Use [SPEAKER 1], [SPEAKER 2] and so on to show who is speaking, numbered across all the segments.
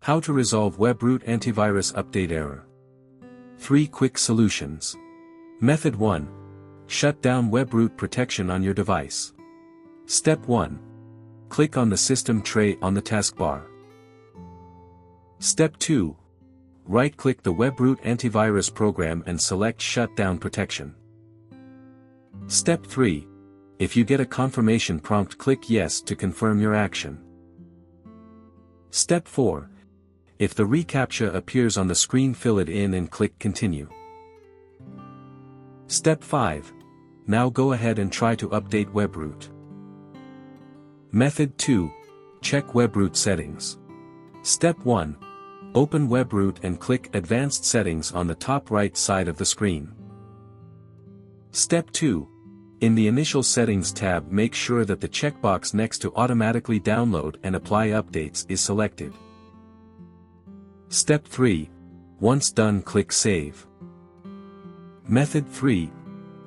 [SPEAKER 1] How to resolve Webroot Antivirus update error. 3 quick solutions. Method 1. Shut down Webroot protection on your device. Step 1. Click on the system tray on the taskbar. Step 2. Right-click the Webroot Antivirus program and select Shut Down Protection. Step 3. If you get a confirmation prompt, click Yes to confirm your action. Step 4. If the reCAPTCHA appears on the screen, fill it in and click Continue. Step 5. Now go ahead and try to update Webroot. Method 2. Check Webroot settings. Step 1. Open Webroot and click Advanced Settings on the top right side of the screen. Step 2. In the Initial Settings tab, make sure that the checkbox next to Automatically Download and Apply Updates is selected. Step 3. Once done, click Save. Method 3.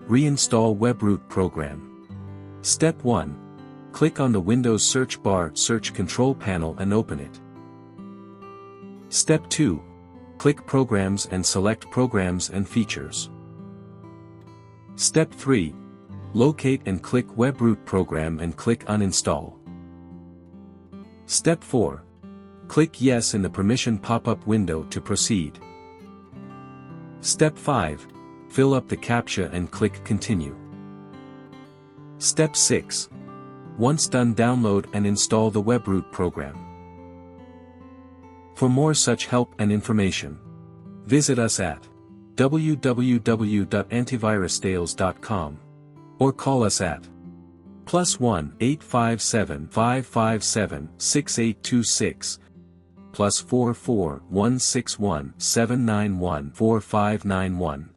[SPEAKER 1] Reinstall Webroot program. Step 1. Click on the Windows search bar Search Control Panel and open it. Step 2. Click Programs and select Programs and Features. Step 3. Locate and click Webroot program and click Uninstall. Step 4. Click Yes in the permission pop-up window to proceed. Step 5. Fill up the CAPTCHA and click Continue. Step 6. Once done, download and install the Webroot program. For more such help and information, visit us at www.antivirustales.com or call us at +1 857 557 6826 +44 161 791 4591.